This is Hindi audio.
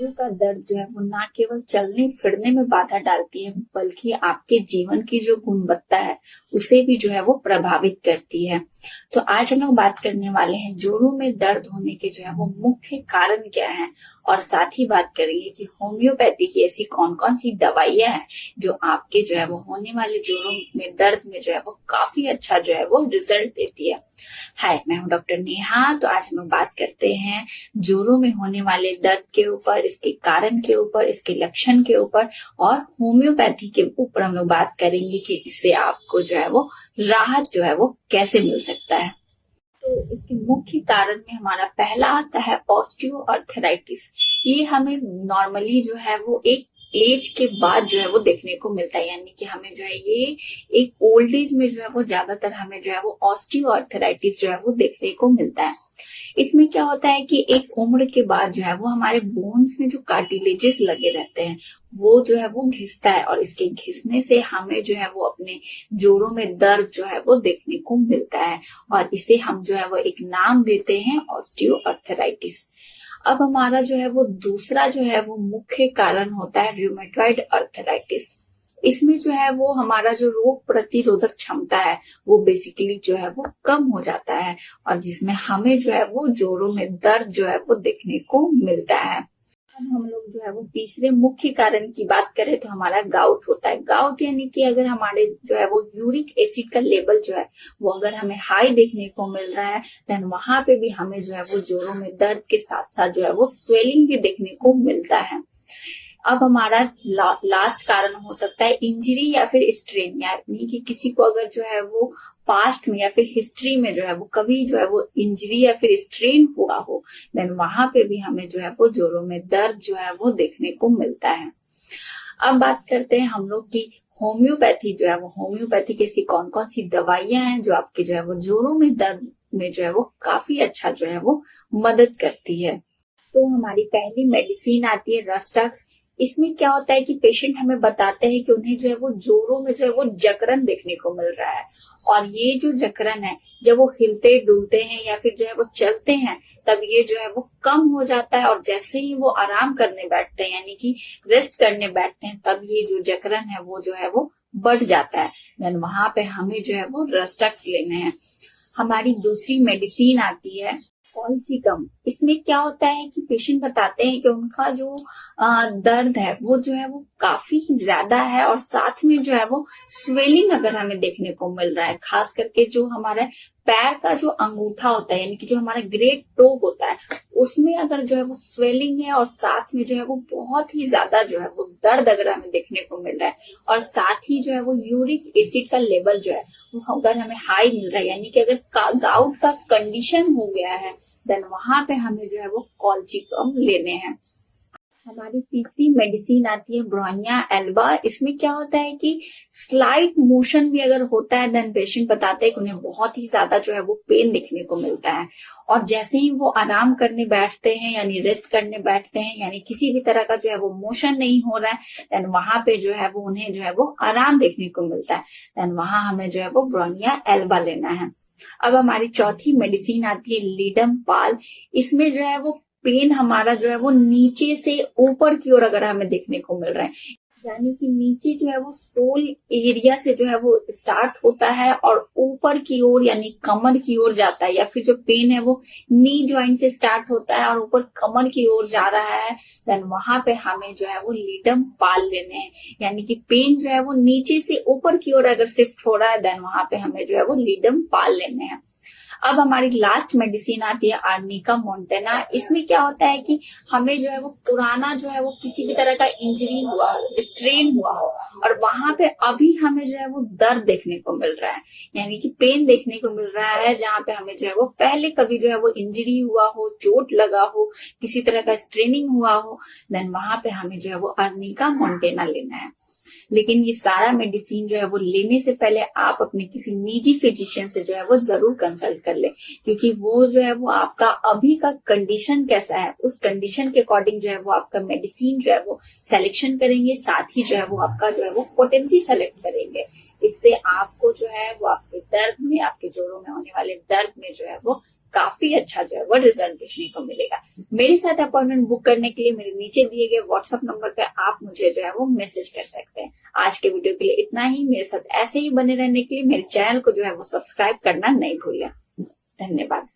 जोड़ों का दर्द जो है वो ना केवल चलने फिरने में बाधा डालती है बल्कि आपके जीवन की जो गुणवत्ता है उसे भी जो है वो प्रभावित करती है। तो आज हम लोग बात करने वाले हैं जोड़ों में दर्द होने के जो है वो मुख्य कारण क्या हैं, और साथ ही बात करेंगे कि होम्योपैथी की ऐसी कौन कौन सी दवाइयां हैं जो आपके जो है वो होने वाले जोड़ों में दर्द में जो है वो काफी अच्छा जो है वो रिजल्ट देती है। हाय, मैं हूँ डॉक्टर नेहा। तो आज हम लोग बात करते हैं जोड़ों में होने वाले दर्द के ऊपर, इसके कारण के ऊपर, इसके लक्षण के ऊपर, और होम्योपैथी के ऊपर हम लोग बात करेंगे कि इससे आपको जो है वो राहत जो है वो कैसे मिल सकता है। तो इसके मुख्य कारण में हमारा पहला आता है ऑस्टियोआर्थराइटिस। ये हमें नॉर्मली जो है वो एक एज के बाद जो है वो देखने को मिलता है, यानी कि हमें जो है ये एक ओल्ड एज में जो है वो ज्यादातर हमें जो है वो ऑस्टियोआर्थराइटिस जो है वो देखने को मिलता है। इसमें क्या होता है कि एक उम्र के बाद जो है वो हमारे बोन्स में जो कार्टिलेजेस लगे रहते हैं वो जो है वो घिसता है, और इसके घिसने से हमें जो है वो अपने जोड़ों में दर्द जो है वो देखने को मिलता है, और इसे हम जो है वो एक नाम देते हैं ऑस्टियोआर्थराइटिस। अब हमारा जो है वो दूसरा जो है वो मुख्य कारण होता है रूमेटॉइड अर्थराइटिस। इसमें जो है वो हमारा जो रोग प्रतिरोधक क्षमता है वो बेसिकली जो है वो कम हो जाता है, और जिसमें हमें जो है वो जोड़ों में दर्द जो है वो देखने को मिलता है। अब हम लोग जो है वो तीसरे मुख्य कारण की बात करें तो हमारा गाउट होता है। गाउट यानी कि अगर हमारे जो है वो यूरिक एसिड का लेवल जो है वो अगर हमें हाई देखने को मिल रहा है, देन वहां पे भी हमें जो है वो जोड़ों में दर्द के साथ साथ जो है वो स्वेलिंग भी देखने को मिलता है। अब हमारा लास्ट कारण हो सकता है इंजरी या फिर स्ट्रेन, यानी कि किसी को अगर जो है वो पास्ट में या फिर हिस्ट्री में जो है वो कभी जो है वो इंजरी या फिर स्ट्रेन हुआ हो, देन वहां पे भी हमें जो है वो जोड़ों में दर्द जो है वो देखने को मिलता है। अब बात करते हैं हम लोग की होम्योपैथी जो है वो होम्योपैथी की ऐसी कौन कौन सी दवाइयां हैं जो आपके जो है वो जोड़ों में दर्द में जो है वो काफी अच्छा जो है वो मदद करती है। तो हमारी पहली मेडिसिन आती है रस्टक्स। इसमें क्या होता है कि पेशेंट हमें बताते हैं कि उन्हें जो है वो जोड़ों में जो है वो जकड़न देखने को मिल रहा है, और ये जो जकड़न है जब वो हिलते डुलते हैं या फिर जो है वो चलते हैं तब ये जो है वो कम हो जाता है, और जैसे ही वो आराम करने बैठते हैं यानी कि रेस्ट करने बैठते हैं तब ये जो जकड़न है वो जो है वो बढ़ जाता है। देन वहां पे हमें जो है वो रस्टक्स लेने हैं। हमारी दूसरी मेडिसिन आती है कॉल्चिकम। इसमें क्या होता है कि पेशेंट बताते हैं कि उनका जो दर्द है वो जो है वो काफी ज्यादा है, और साथ में जो है वो स्वेलिंग अगर हमें देखने को मिल रहा है, खास करके जो हमारे पैर का जो अंगूठा होता है यानी कि जो हमारा ग्रेट टो होता है उसमें अगर जो है वो स्वेलिंग है, और साथ में जो है वो बहुत ही ज्यादा जो है वो दर्द अगर हमें देखने को मिल रहा है, और साथ ही जो है वो यूरिक एसिड का लेवल जो है वो अगर हमें हाई मिल रहा है यानी कि अगर गाउट का कंडीशन हो गया है, देन वहां पे हमें जो है वो कॉल्चिकम लेने हैं। हमारी तीसरी मेडिसिन आती है ब्रोनिया एल्बा। इसमें क्या होता है कि स्लाइट मोशन भी अगर होता है देन पेशेंट बताते हैं कि उन्हें बहुत ही ज्यादा जो है वो पेन देखने को मिलता है, और जैसे ही वो आराम करने बैठते हैं यानी रेस्ट करने बैठते हैं यानी किसी भी तरह का जो है वो मोशन नहीं हो रहा है, देन वहां पे जो है वो उन्हें जो है वो आराम देखने को मिलता है, देन वहां हमें जो है वो ब्रोनिया एल्बा लेना है। अब हमारी चौथी मेडिसिन आती है लीडम पाल। इसमें जो है वो पेन हमारा जो है वो नीचे से ऊपर की ओर अगर हमें देखने को मिल रहा है, यानी कि नीचे जो है वो सोल एरिया से जो है वो स्टार्ट होता है और ऊपर की ओर यानी कमर की ओर जाता है, या फिर जो पेन है वो नी जॉइंट से स्टार्ट होता है और ऊपर कमर की ओर जा रहा है, देन वहां पे हमें जो है वो लीडम पाल लेने हैं। यानी कि पेन जो है वो नीचे से ऊपर की ओर अगर शिफ्ट हो रहा है देन वहां पे हमें जो है वो लीडम पाल लेने हैं। अब हमारी लास्ट मेडिसिन आती है आर्निका मोंटेना। इसमें क्या होता है कि हमें जो है वो पुराना जो है वो किसी भी तरह का इंजरी हुआ हो, स्ट्रेन हुआ हो, और वहां पे अभी हमें जो है वो दर्द देखने को मिल रहा है यानी कि पेन देखने को मिल रहा है, जहां पे हमें जो है वो पहले कभी जो है वो इंजरी हुआ हो, चोट लगा हो, किसी तरह का स्ट्रेनिंग हुआ हो, देन वहां पे हमें जो है वो आर्निका मोंटेना लेना है। लेकिन ये सारा मेडिसिन जो है वो लेने से पहले आप अपने किसी निजी फिजिशियन से जो है वो जरूर कंसल्ट कर ले, क्योंकि वो जो है वो आपका अभी का कंडीशन कैसा है उस कंडीशन के अकॉर्डिंग जो है वो आपका मेडिसिन जो है वो सिलेक्शन करेंगे, साथ ही जो है वो आपका जो है वो पोटेंसी सेलेक्ट करेंगे। इससे आपको जो है वो आपके दर्द में, आपके जोड़ों में होने वाले दर्द में जो है वो काफी अच्छा जो है वो रिजल्ट देखने को मिलेगा। मेरे साथ अपॉइंटमेंट बुक करने के लिए मेरे नीचे दिए गए व्हाट्सएप नंबर पे आप मुझे जो है वो मैसेज कर सकते हैं। आज के वीडियो के लिए इतना ही। मेरे साथ ऐसे ही बने रहने के लिए मेरे चैनल को जो है वो सब्सक्राइब करना नहीं भूलें। धन्यवाद।